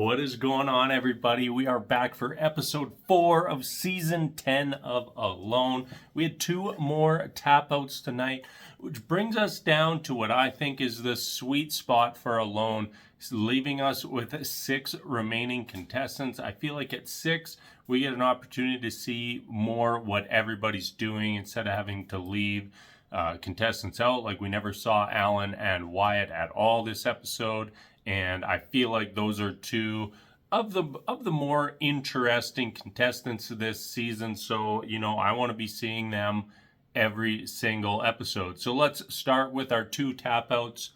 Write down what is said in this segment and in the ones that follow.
What is going on, everybody? We are back for episode 4 of season 10 of Alone. We had 2 more tap outs tonight, which brings us down to what I think is the sweet spot for Alone, leaving us with 6 remaining contestants. I feel like at 6, we get an opportunity to see more what everybody's doing instead of having to leave contestants out. Like we never saw Alan and Wyatt at all this episode. And I feel like those are 2 of the more interesting contestants this season. So, I want to be seeing them every single episode. So let's start with our 2 tap outs.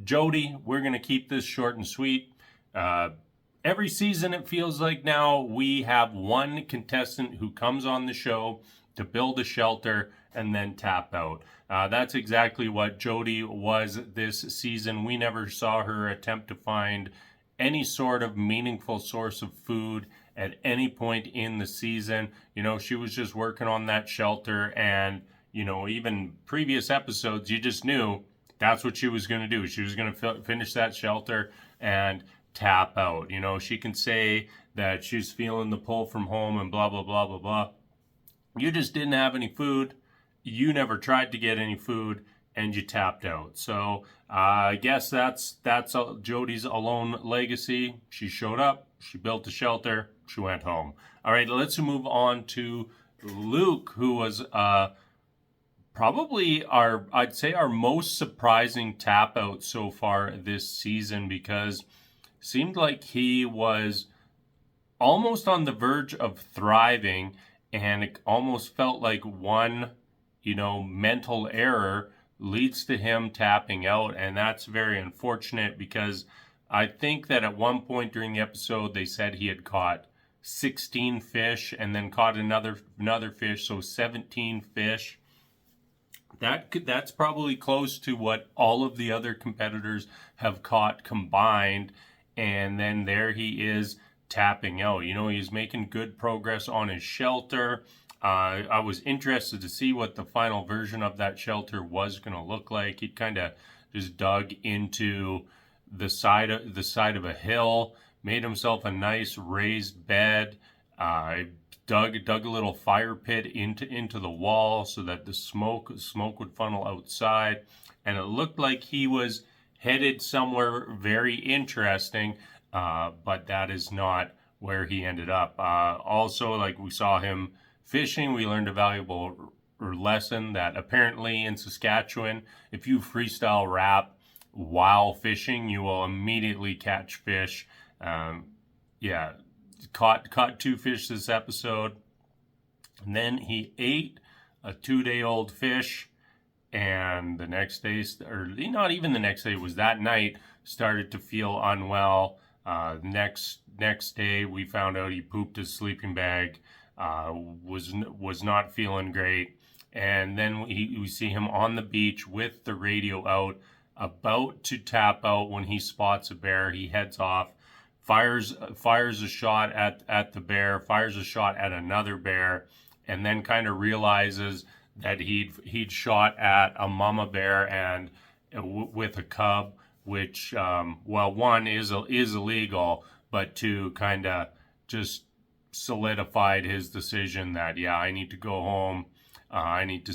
Jodi, we're going to keep this short and sweet. Every season, it feels like now we have one contestant who comes on the show to build a shelter and then tap out. That's exactly what Jodi was this season. We never saw her attempt to find any sort of meaningful source of food at any point in the season. She was just working on that shelter, and, even previous episodes, you just knew that's what she was going to do. She was going to finish that shelter and tap out. She can say that she's feeling the pull from home and blah, blah, blah, blah, blah. You just didn't have any food. You never tried to get any food, and you tapped out. So I guess that's Jodi's Alone legacy. She showed up, she built a shelter, she went home. All right, let's move on to Luke, who was probably I'd say our most surprising tap out so far this season, because it seemed like he was almost on the verge of thriving, and it almost felt like one mental error leads to him tapping out. And that's very unfortunate, because I think that at one point during the episode, they said he had caught 16 fish and then caught another fish. So 17 fish. That's probably close to what all of the other competitors have caught combined. And then there he is tapping out. He's making good progress on his shelter. I was interested to see what the final version of that shelter was going to look like. He kind of just dug into the side of a hill, made himself a nice raised bed, dug a little fire pit into the wall so that the smoke would funnel outside, and it looked like he was headed somewhere very interesting, but that is not where he ended up. Also, like, we saw him fishing. We learned a valuable lesson that apparently in Saskatchewan, if you freestyle rap while fishing, you will immediately catch fish. Caught 2 fish this episode. And then he ate a 2-day-old fish, and the next day, or not even the next day, it was that night, started to feel unwell. Next day, we found out he pooped his sleeping bag. Was not feeling great, and then we see him on the beach with the radio out, about to tap out when he spots a bear. He heads off, fires a shot at the bear, fires a shot at another bear, and then kind of realizes that he'd shot at a mama bear and with a cub, which one is illegal, but 2 kind of just solidified his decision that I need to go home. He needs to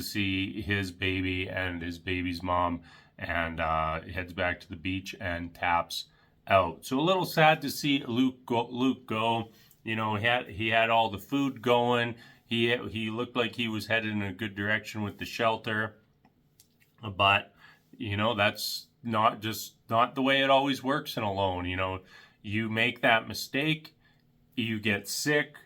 see his baby and his baby's mom, and heads back to the beach and taps out. So a little sad to see Luke go. He had all the food going. He looked like he was headed in a good direction with the shelter, but that's not the way it always works in Alone. You make that mistake, you get sick,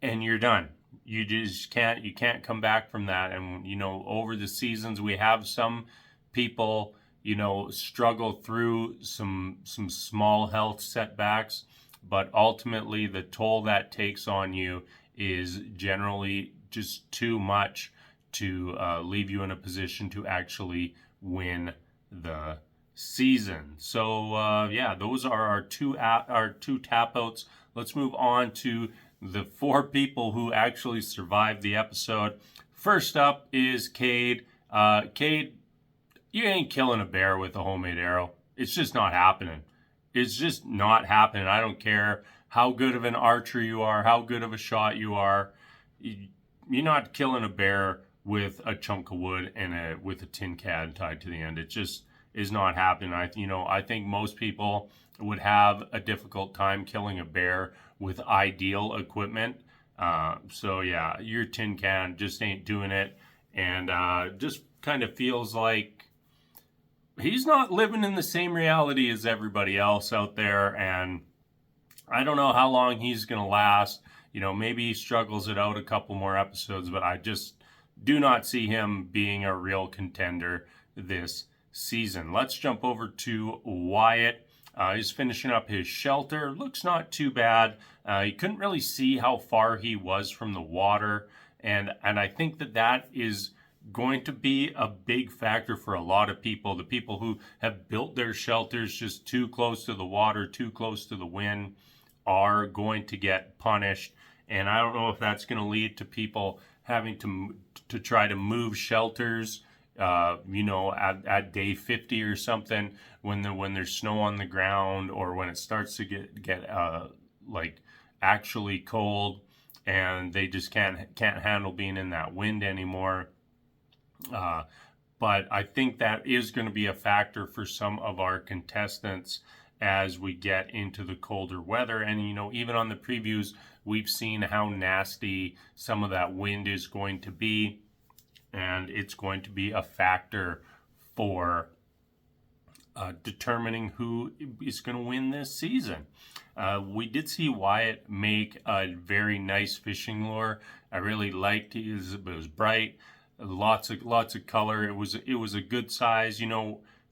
and you're done. You just can't come back from that. And, over the seasons, we have some people, struggle through some small health setbacks, but ultimately the toll that takes on you is generally just too much to leave you in a position to actually win the season. So those are our two tap outs. Let's move on to the 4 people who actually survived the episode. First up is Cade. Cade, you ain't killing a bear with a homemade arrow. It's just not happening. It's just not happening. I don't care how good of an archer you are, how good of a shot you are. You're not killing a bear with a chunk of wood and with a tin can tied to the end. It just is not happening. I think most people would have a difficult time killing a bear with ideal equipment. So yeah, your tin can just ain't doing it, and just kind of feels like he's not living in the same reality as everybody else out there, and I don't know how long he's going to last. Maybe he struggles it out a couple more episodes, but I just do not see him being a real contender this season. Let's jump over to Wyatt. He's finishing up his shelter. Looks not too bad. He couldn't really see how far he was from the water, and I think that is going to be a big factor for a lot of people. The people who have built their shelters just too close to the water, too close to the wind, are going to get punished. And I don't know if that's going to lead to people having to try to move shelters, at day 50 or something, when there's snow on the ground, or when it starts to get like actually cold, and they just can't handle being in that wind anymore. But I think that is going to be a factor for some of our contestants as we get into the colder weather. And, even on the previews, we've seen how nasty some of that wind is going to be. And it's going to be a factor for determining who is going to win this season. We did see Wyatt make a very nice fishing lure. I really liked it. It was bright. Lots of color. It was a good size.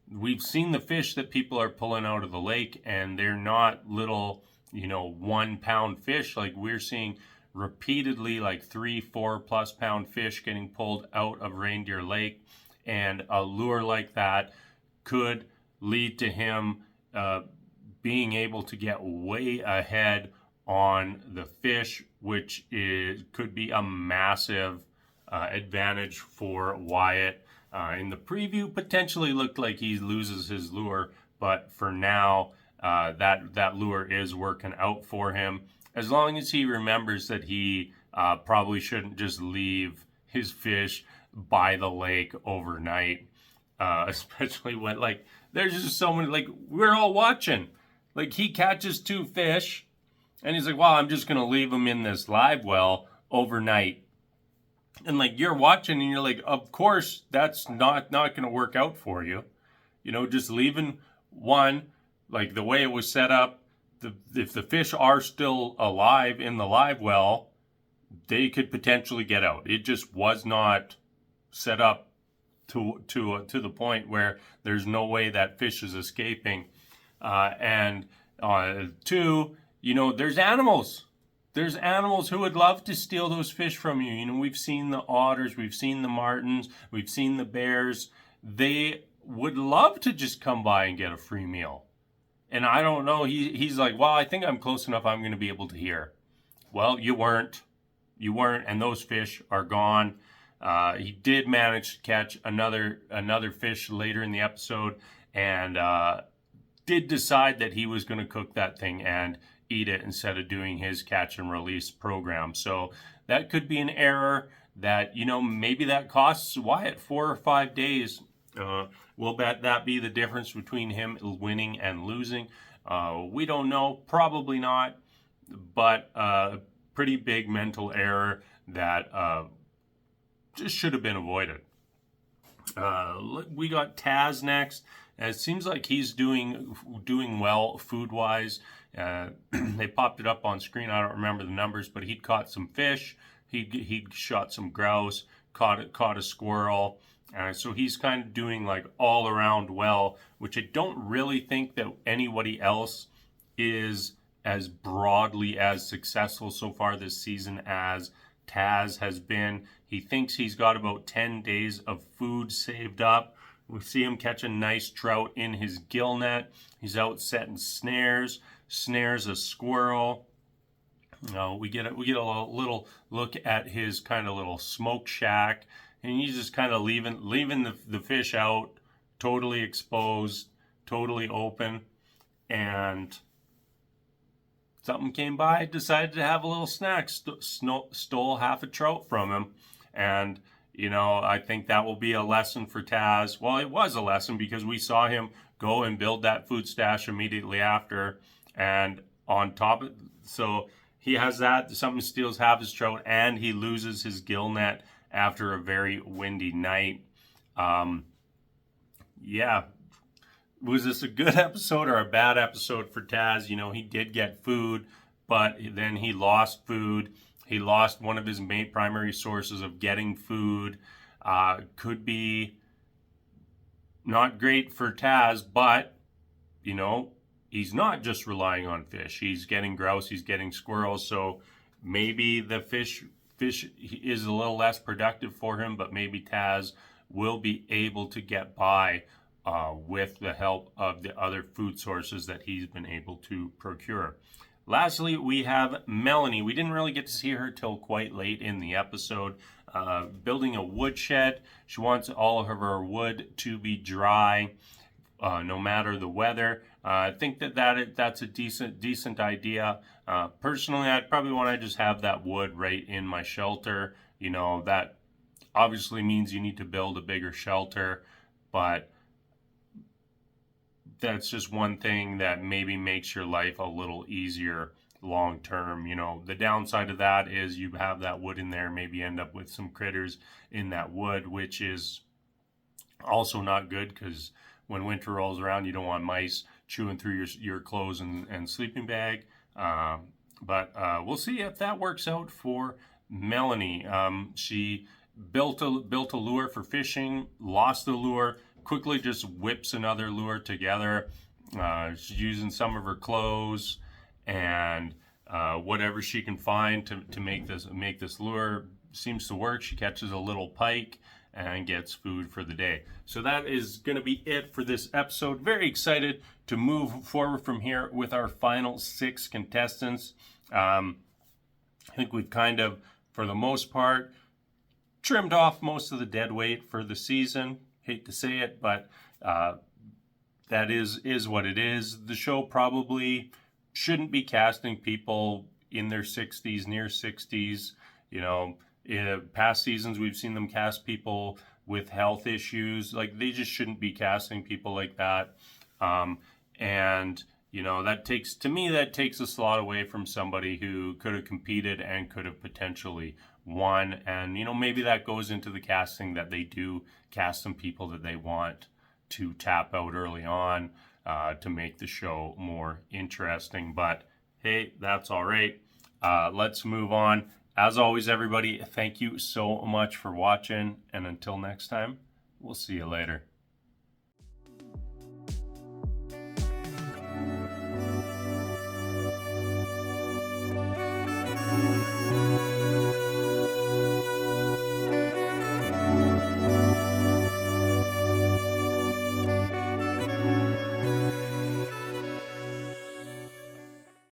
We've seen the fish that people are pulling out of the lake, and they're not little, 1 pound fish. Like, we're seeing repeatedly like 3-4+ pound fish getting pulled out of Reindeer Lake, and a lure like that could lead to him being able to get way ahead on the fish, which could be a massive advantage for Wyatt. In the preview, potentially looked like he loses his lure, but for now, that lure is working out for him. As long as he remembers that he probably shouldn't just leave his fish by the lake overnight, especially when, like, there's just so many, like, we're all watching. Like, he catches 2 fish, and he's like, well, I'm just going to leave them in this live well overnight. And, like, you're watching and you're like, of course, that's not going to work out for you. Just leaving one, like the way it was set up, if the fish are still alive in the live well, they could potentially get out. It just was not set up to the point where there's no way that fish is escaping. And 2, there's animals. There's animals who would love to steal those fish from you. We've seen the otters, we've seen the martens, we've seen the bears. They would love to just come by and get a free meal. And I don't know, he's like, well, I think I'm close enough, I'm going to be able to hear. Well, you weren't, and those fish are gone. He did manage to catch another fish later in the episode, and did decide that he was going to cook that thing and eat it instead of doing his catch and release program. So that could be an error that, maybe that costs Wyatt 4 or 5 days. Will that be the difference between him winning and losing? We don't know. Probably not. But pretty big mental error that just should have been avoided. We got Taz next. It seems like he's doing well food-wise. They popped it up on screen. I don't remember the numbers, but he'd caught some fish. He'd shot some grouse, caught a squirrel. So he's kind of doing like all around well, which I don't really think that anybody else is as broadly as successful so far this season as Taz has been. He thinks he's got about 10 days of food saved up. We see him catch a nice trout in his gill net. He's out setting snares a squirrel. We get a little look at his kind of little smoke shack, and he's just kind of leaving the fish out, totally exposed, totally open. and something came by, decided to have a little snack, stole half a trout from him. And, I think that will be a lesson for Taz. Well, it was a lesson because we saw him go and build that food stash immediately after. And on top of, so he has that, something steals half his trout, and he loses his gill net after a very windy night. Yeah. Was this a good episode or a bad episode for Taz? He did get food, but then he lost food. He lost one of his main primary sources of getting food. Could be not great for Taz, but, he's not just relying on fish. He's getting grouse, he's getting squirrels, so maybe the fish is a little less productive for him, but maybe Taz will be able to get by with the help of the other food sources that he's been able to procure. Lastly, we have Melanie. We didn't really get to see her till quite late in the episode. Building a woodshed. She wants all of her wood to be dry, no matter the weather. I think that's a decent idea. Personally, I'd probably want to just have that wood right in my shelter. That obviously means you need to build a bigger shelter, but that's just one thing that maybe makes your life a little easier long term. The downside of that is you have that wood in there, maybe end up with some critters in that wood, which is also not good because when winter rolls around, you don't want mice chewing through your clothes and sleeping bag. But we'll see if that works out for Melanie. She built a lure for fishing, lost the lure, quickly just whips another lure together. She's using some of her clothes and whatever she can find to make this lure. Seems to work. She catches a little pike and gets food for the day. So that is going to be it for this episode. Very excited to move forward from here with our final 6 contestants. I think we've kind of, for the most part, trimmed off most of the dead weight for the season. Hate to say it, but that is what it is. The show probably shouldn't be casting people in their 60s, near 60s. In past seasons, we've seen them cast people with health issues. Like, they just shouldn't be casting people like that. And that takes a slot away from somebody who could have competed and could have potentially won. And maybe that goes into the casting, that they do cast some people that they want to tap out early on to make the show more interesting. But hey, that's all right. Let's move on. As always, everybody, thank you so much for watching, and until next time, we'll see you later.